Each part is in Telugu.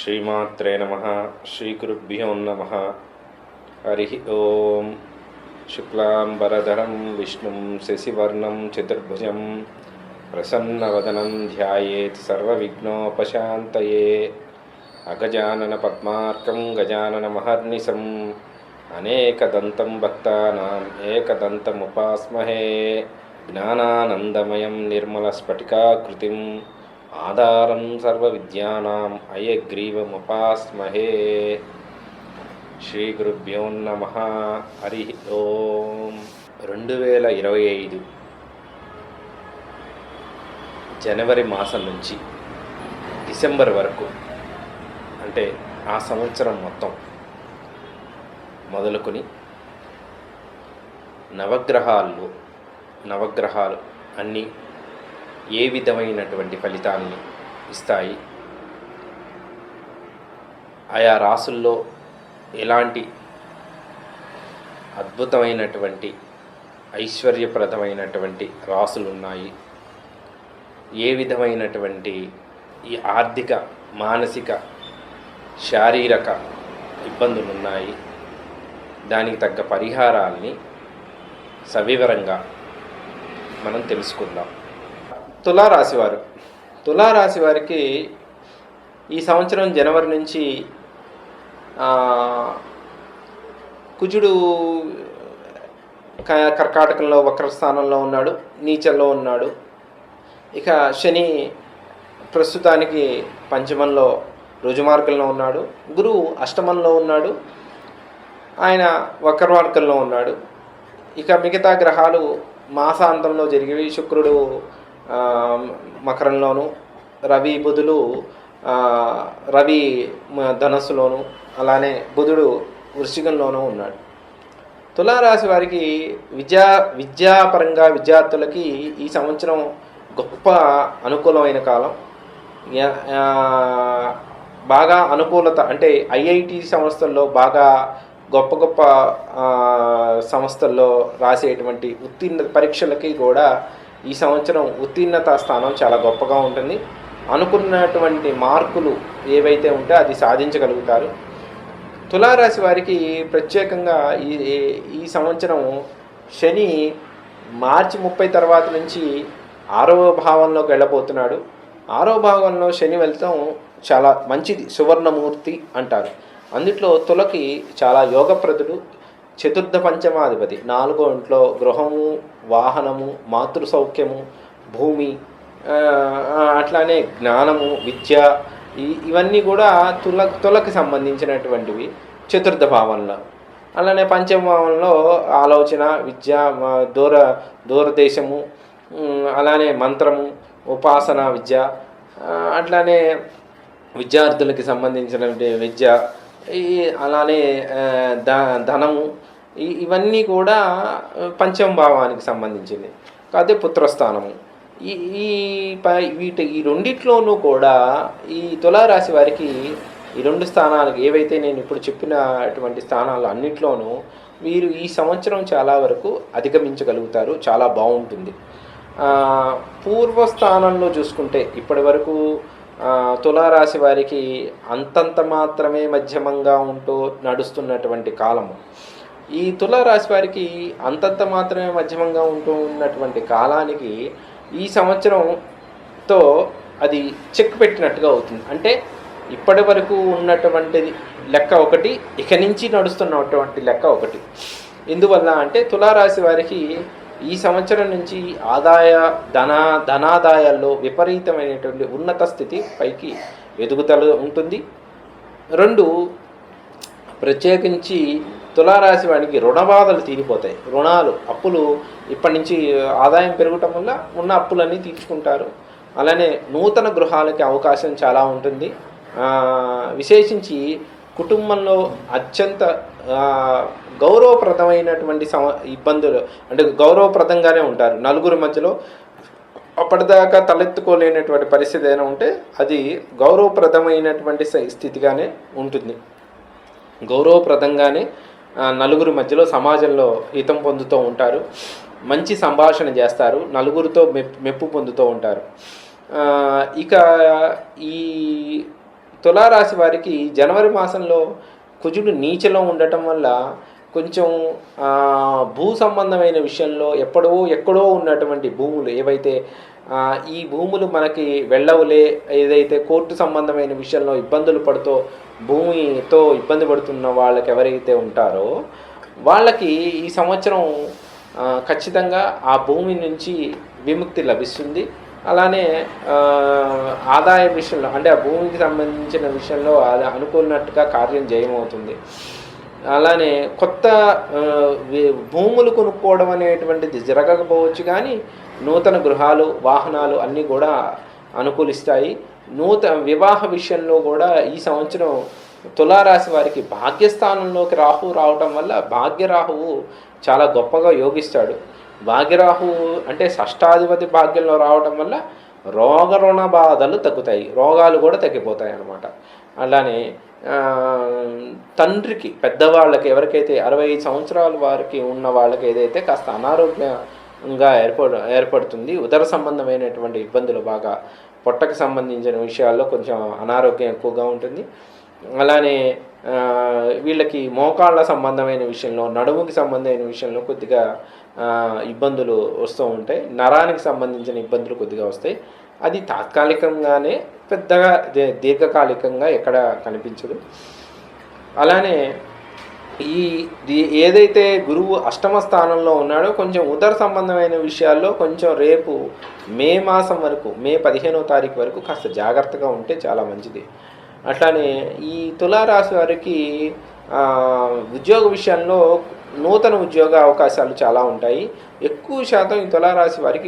శ్రీమాత్రే నమః. శ్రీగురుభ్యో నమః. హరి ఓం. శుక్లాంబరధరం విష్ణుం శశివర్ణం చతుర్భుజం ప్రసన్నవదనం ధ్యాయేత్ సర్వవిఘ్నోపశాంతయే. అగజానన పద్మార్కం గజాననమహర్నిశం అనేకదంతం భక్తానాం ఏకదంతముపాస్మహే. జ్ఞానానందమయం నిర్మలస్ఫటికాకృతిం ఆధారం సర్వవిద్యానాం అయగ్రీవముపాస్మహే. శ్రీ గురుభ్యో నమః. హరి ఓం. 2025 జనవరి మాసం నుంచి డిసెంబర్ వరకు, అంటే ఆ సంవత్సరం మొత్తం మొదలుకొని నవగ్రహాలు అన్నీ ఏ విధమైనటువంటి ఫలితాన్ని ఇస్తాయి, ఆయా రాసుల్లో ఎలాంటి అద్భుతమైనటువంటి ఐశ్వర్యప్రదమైనటువంటి రాసులు ఉన్నాయి, ఏ విధమైనటువంటి ఈ ఆర్థిక మానసిక శారీరక ఇబ్బందులు ఉన్నాయి, దానికి తగ్గ పరిహారాల్ని సవివరంగా మనం తెలుసుకుందాం. తులారాశి వారికి ఈ సంవత్సరం జనవరి నుంచి కుజుడు కర్కాటకంలో వక్రస్థానంలో ఉన్నాడు, నీచంలో ఉన్నాడు. ఇక శని ప్రస్తుతానికి పంచమంలో రుజుమార్గంలో ఉన్నాడు. గురువు అష్టమంలో ఉన్నాడు, ఆయన వక్రమార్గంలో ఉన్నాడు. ఇక మిగతా గ్రహాలు మాసాంతంలో జరిగేవి. శుక్రుడు మకరంలోను, రవి ధనస్సులోను, అలానే బుధుడు వృశ్చికంలోనూ ఉన్నాడు. తులారాశి వారికి విద్యాపరంగా విద్యార్థులకి ఈ సంవత్సరం గొప్ప అనుకూలమైన కాలం. బాగా అనుకూలత అంటే ఐఐటి సంస్థల్లో బాగా గొప్ప సంస్థల్లో రాసేటువంటి ఉత్తీర్ణ పరీక్షలకి కూడా ఈ సంవత్సరం ఉత్తీర్ణత స్థానం చాలా గొప్పగా ఉంటుంది. అనుకున్నటువంటి మార్కులు ఏవైతే ఉంటే అది సాధించగలుగుతారు. తులారాశి వారికి ప్రత్యేకంగా ఈ సంవత్సరం శని మార్చి 30 తర్వాత నుంచి 6వ భావంలోకి వెళ్ళబోతున్నాడు. 6వ భావంలో శని వెళ్తాం చాలా మంచిది, సువర్ణమూర్తి అంటారు. అందుట్లో తులకి చాలా యోగప్రదుడు. చతుర్థ పంచమాధిపతి. 4వ ఇంట్లో గృహము, వాహనము, మాతృ సౌఖ్యము, భూమి, అట్లానే జ్ఞానము, విద్య, ఇవన్నీ కూడా తులకి సంబంధించినటువంటివి చతుర్థ భావంలో. అలానే పంచమ భావంలో ఆలోచన, విద్య, దూరదేశము, అలానే మంత్రము, ఉపాసన విద్య, అట్లానే విద్యార్థులకి సంబంధించినటువంటి విద్య, అలానే ధనము, ఇవన్నీ కూడా పంచమ భావానికి సంబంధించింది. కాకపోతే పుత్రస్థానము, ఈ రెండిట్లోనూ కూడా ఈ తులారాశి వారికి ఈ 2 స్థానాలకు ఏవైతే నేను ఇప్పుడు చెప్పినటువంటి స్థానాలు అన్నిట్లోనూ వీరు ఈ సంవత్సరం చాలా వరకు అధిగమించగలుగుతారు. చాలా బాగుంటుంది. పూర్వస్థానంలో చూసుకుంటే ఇప్పటి వరకు తులారాశి వారికి అంతంత మాత్రమే మధ్యమంగా ఉంటూ నడుస్తున్నటువంటి కాలము. ఈ తులారాశి వారికి అంతంత మాత్రమే మధ్యమంగా ఉంటూ ఉన్నటువంటి కాలానికి ఈ సంవత్సరంతో అది చెక్ పెట్టినట్టుగా అవుతుంది. అంటే ఇప్పటి వరకు ఉన్నటువంటిది లెక్క ఒకటి, ఇక నుంచి నడుస్తున్నటువంటి లెక్క ఒకటి. ఎందువల్ల అంటే తులారాశి వారికి ఈ సంవత్సరం నుంచి ధనాదాయాల్లో విపరీతమైనటువంటి ఉన్నత స్థితి పైకి ఎదుగుదల ఉంటుంది. 2, ప్రత్యేకించి తులారాశి వారికి రుణబాధలు తీరిపోతాయి. అప్పులు ఇప్పటి నుంచి ఆదాయం పెరగటం వల్ల ఉన్న అప్పులన్నీ తీర్చుకుంటారు. అలానే నూతన గృహాలకి అవకాశం చాలా ఉంటుంది. విశేషించి కుటుంబంలో అత్యంత గౌరవప్రదమైనటువంటి ఇబ్బందులు, అంటే గౌరవప్రదంగానే ఉంటారు. నలుగురి మధ్యలో అప్పటిదాకా తలెత్తుకోలేనటువంటి పరిస్థితి ఏదైనా ఉంటే అది గౌరవప్రదమైనటువంటి స్థితిగానే ఉంటుంది. గౌరవప్రదంగానే నలుగురి మధ్యలో సమాజంలో హితం పొందుతూ ఉంటారు. మంచి సంభాషణ చేస్తారు, నలుగురితో మెప్పు పొందుతూ ఉంటారు. ఇక ఈ తులారాశి వారికి జనవరి మాసంలో కుజుడు నీచలో ఉండటం వల్ల కొంచెం భూ సంబంధమైన విషయంలో ఎక్కడో ఉన్నటువంటి భూములు ఏవైతే ఈ భూములు మనకి వెళ్ళవులే, ఏదైతే కోర్టు సంబంధమైన విషయంలో ఇబ్బందులు పడుతూ భూమితో ఇబ్బంది పడుతున్న వాళ్ళకి ఎవరైతే ఉంటారో వాళ్ళకి ఈ సంవత్సరం ఖచ్చితంగా ఆ భూమి నుంచి విముక్తి లభిస్తుంది. అలానే ఆదాయ విషయంలో అంటే ఆ భూమికి సంబంధించిన విషయంలో అది అనుకున్నట్టుగా కార్యం జయమవుతుంది. అలానే కొత్త భూములు కొనుక్కోవడం అనేటువంటిది జరగకపోవచ్చు, కానీ నూతన గృహాలు, వాహనాలు అన్నీ కూడా అనుకూలిస్తాయి. వివాహ విషయంలో కూడా ఈ సంవత్సరం తులారాశి వారికి భాగ్యస్థానంలోకి రాహువు రావటం వల్ల భాగ్యరాహువు చాలా గొప్పగా యోగిస్తాడు. భాగ్యరాహువు అంటే షష్టాధిపతి భాగ్యంలో రావటం వల్ల రుణ బాధలు తగ్గుతాయి, రోగాలు కూడా తగ్గిపోతాయి అన్నమాట. అలానే తండ్రికి, పెద్దవాళ్ళకి, ఎవరికైతే 65 సంవత్సరాల వారికి ఉన్న వాళ్ళకి ఏదైతే కాస్త అనారోగ్యంగా ఏర్పడుతుంది, ఉదర సంబంధమైనటువంటి ఇబ్బందులు, బాగా పొట్టకు సంబంధించిన విషయాల్లో కొంచెం అనారోగ్యం ఎక్కువగా ఉంటుంది. అలానే వీళ్ళకి మోకాళ్ళ సంబంధమైన విషయంలో, నడుముకి సంబంధమైన విషయంలో కొద్దిగా ఇబ్బందులు వస్తూ ఉంటాయి. నరానికి సంబంధించిన ఇబ్బందులు కొద్దిగా వస్తాయి. అది తాత్కాలికంగానే, పెద్దగా దీర్ఘకాలికంగా ఎక్కడ కనిపించదు. అలానే ఏదైతే గురువు అష్టమ స్థానంలో ఉన్నాడో కొంచెం ఉదర సంబంధమైన విషయాల్లో కొంచెం రేపు మే మాసం వరకు, మే 15వ తారీఖు వరకు కాస్త జాగ్రత్తగా ఉంటే చాలా మంచిది. అట్లానే ఈ తులారాశి వారికి ఉద్యోగ విషయంలో నూతన ఉద్యోగ అవకాశాలు చాలా ఉంటాయి. ఎక్కువ శాతం ఈ తులారాశి వారికి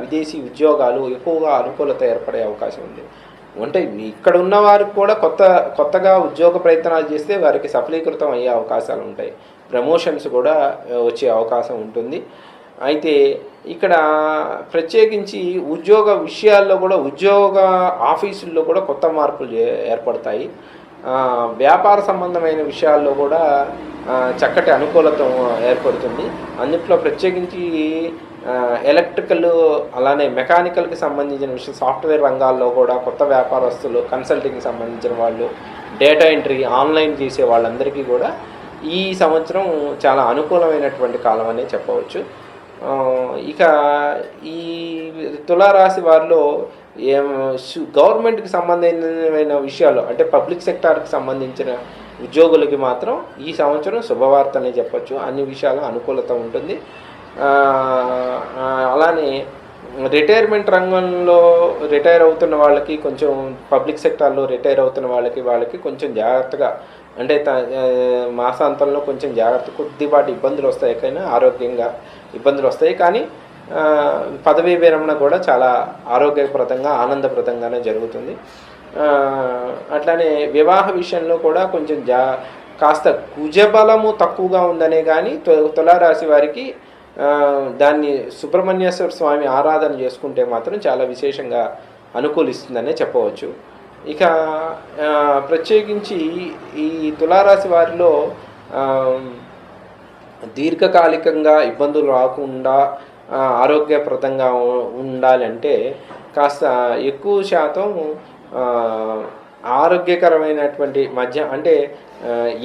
విదేశీ ఉద్యోగాలు ఎక్కువగా అనుకూలత ఏర్పడే అవకాశం ఉంది. అంటే ఇక్కడ ఉన్న వారికి కూడా కొత్తగా ఉద్యోగ ప్రయత్నాలు చేస్తే వారికి సఫలీకృతం అయ్యే అవకాశాలు ఉంటాయి. ప్రమోషన్స్ కూడా వచ్చే అవకాశం ఉంటుంది. అయితే ఇక్కడ ప్రత్యేకించి ఉద్యోగ విషయాల్లో కూడా, ఉద్యోగ ఆఫీసుల్లో కూడా కొత్త మార్పులు ఏర్పడతాయి. వ్యాపార సంబంధమైన విషయాల్లో కూడా చక్కటి అనుకూలత ఏర్పడుతుంది. అందుట్లో ప్రత్యేకించి ఎలక్ట్రికల్, అలానే మెకానికల్కి సంబంధించిన విషయం, సాఫ్ట్వేర్ రంగాల్లో కూడా కొత్త వ్యాపారస్తులు, కన్సల్టింగ్కి సంబంధించిన వాళ్ళు, డేటా ఎంట్రీ, ఆన్లైన్ చేసే వాళ్ళందరికీ కూడా ఈ సంవత్సరం చాలా అనుకూలమైనటువంటి కాలం అనే చెప్పవచ్చు. ఇక ఈ తులారాశి వారిలో గవర్నమెంట్కి సంబంధించిన విషయాలు అంటే పబ్లిక్ సెక్టార్కి సంబంధించిన ఉద్యోగులకి మాత్రం ఈ సంవత్సరం శుభవార్త అనే చెప్పచ్చు. అన్ని విషయాలు అనుకూలత ఉంటుంది. అలానే రిటైర్మెంట్ రంగంలో రిటైర్ అవుతున్న వాళ్ళకి, కొంచెం పబ్లిక్ సెక్టార్లో రిటైర్ అవుతున్న వాళ్ళకి కొంచెం జాగ్రత్తగా, అంటే మాసాంతంలో కొంచెం కొద్దిపాటి ఇబ్బందులు వస్తాయి, కానీ ఆరోగ్యంగా ఇబ్బందులు వస్తాయి. కానీ పదవీ విరమణ కూడా చాలా ఆరోగ్యప్రదంగా, ఆనందప్రదంగానే జరుగుతుంది. అట్లానే వివాహ విషయంలో కూడా కొంచెం కాస్త కుజబలము తక్కువగా ఉందనే కానీ తులారాశి వారికి దాన్ని సుబ్రహ్మణ్యేశ్వర స్వామి ఆరాధన చేసుకుంటే మాత్రం చాలా విశేషంగా అనుకూలిస్తుందనే చెప్పవచ్చు. ఇక ప్రత్యేకించి ఈ తులారాశి వారిలో దీర్ఘకాలికంగా ఇబ్బందులు రాకుండా ఆరోగ్యప్రదంగా ఉండాలంటే కాస్త ఎక్కువ శాతం ఆరోగ్యకరమైనటువంటి అంటే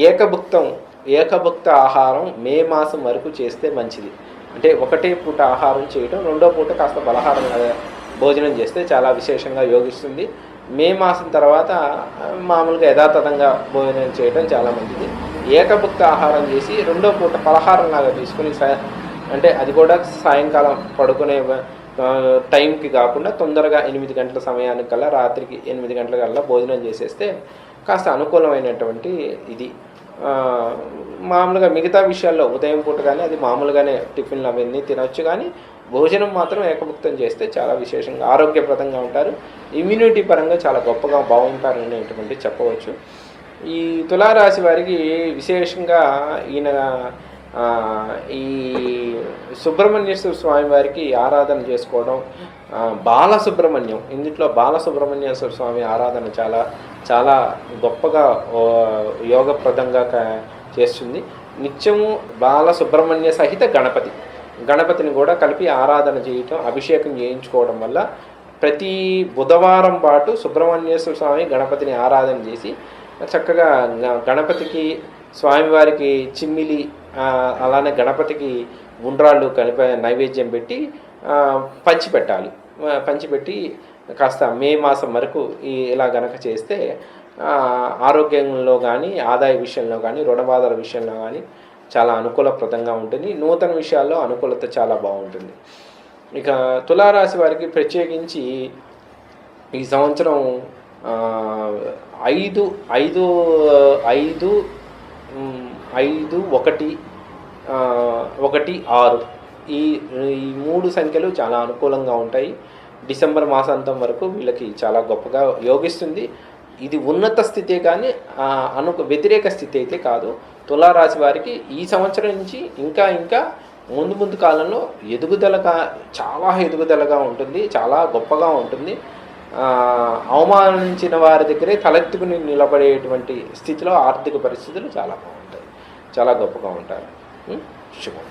ఏకభుక్త ఆహారం మే మాసం వరకు చేస్తే మంచిది. అంటే ఒకటే పూట ఆహారం చేయటం, రెండో పూట కాస్త బలహారం భోజనం చేస్తే చాలా విశేషంగా యోగిస్తుంది. మే మాసం తర్వాత మామూలుగా యథాతథంగా భోజనం చేయడం చాలా మంచిది. ఏకభుక్త ఆహారం చేసి రెండో పూట పలహారంలాగా తీసుకుని, అంటే అది కూడా సాయంకాలం పడుకునే టైంకి కాకుండా తొందరగా 8 గంటల సమయానికి కల్లా, రాత్రికి 8 గంటల కల్లా భోజనం చేసేస్తే కాస్త అనుకూలమైనటువంటి ఇది. మామూలుగా మిగతా విషయాల్లో ఉదయం పూట కానీ అది మామూలుగానే టిఫిన్లు అవన్నీ తినవచ్చు, కానీ భోజనం మాత్రం ఏకభుక్తం చేస్తే చాలా విశేషంగా ఆరోగ్యప్రదంగా ఉంటారు. ఇమ్యూనిటీ పరంగా చాలా గొప్పగా బాగుంటారు అనేటువంటి చెప్పవచ్చు. ఈ తులారాశి వారికి విశేషంగా ఈ సుబ్రహ్మణ్యేశ్వర స్వామి వారికి ఆరాధన చేసుకోవడం, బాలసుబ్రహ్మణ్యం, ఇందులో బాలసుబ్రహ్మణ్యేశ్వర స్వామి ఆరాధన చాలా చాలా గొప్పగా యోగప్రదంగా చేస్తుంది. నిత్యము బాలసుబ్రహ్మణ్య సహిత గణపతిని కూడా కలిపి ఆరాధన చేయటం, అభిషేకం చేయించుకోవడం వల్ల ప్రతి బుధవారం పాటు సుబ్రహ్మణ్యేశ్వర స్వామి గణపతిని ఆరాధన చేసి చక్కగా గణపతికి స్వామివారికి చిమ్మిలి అలానే గణపతికి ఉండ్రాళ్ళు కలిపి నైవేద్యం పెట్టి పంచిపెట్టాలి. పంచిపెట్టి కాస్త మే మాసం వరకు ఇలా గనక చేస్తే ఆరోగ్యంలో కానీ ఆదాయ విషయంలో కానీ రుణబాధల విషయంలో కానీ చాలా అనుకూలప్రదంగా ఉంటుంది. నూతన విషయాల్లో అనుకూలత చాలా బాగుంటుంది. ఇక తులారాశి వారికి ప్రత్యేకించి ఈ సంవత్సరం 5, 5, 5, 5, 1, 1, 6 ఈ 3 సంఖ్యలు చాలా అనుకూలంగా ఉంటాయి. డిసెంబర్ మాసాంతం వరకు వీళ్ళకి చాలా గొప్పగా యోగిస్తుంది. ఇది ఉన్నత స్థితే కానీ వ్యతిరేక స్థితి అయితే కాదు. తులారాశి వారికి ఈ సంవత్సరం నుంచి ఇంకా ఇంకా ముందు కాలంలో చాలా ఎదుగుదలగా ఉంటుంది, చాలా గొప్పగా ఉంటుంది. అవమానించిన వారి దగ్గరే తలెత్తుకుని నిలబడేటువంటి స్థితిలో ఆర్థిక పరిస్థితులు చాలా బాగుంటాయి, చాలా గొప్పగా ఉంటారు. శుభం.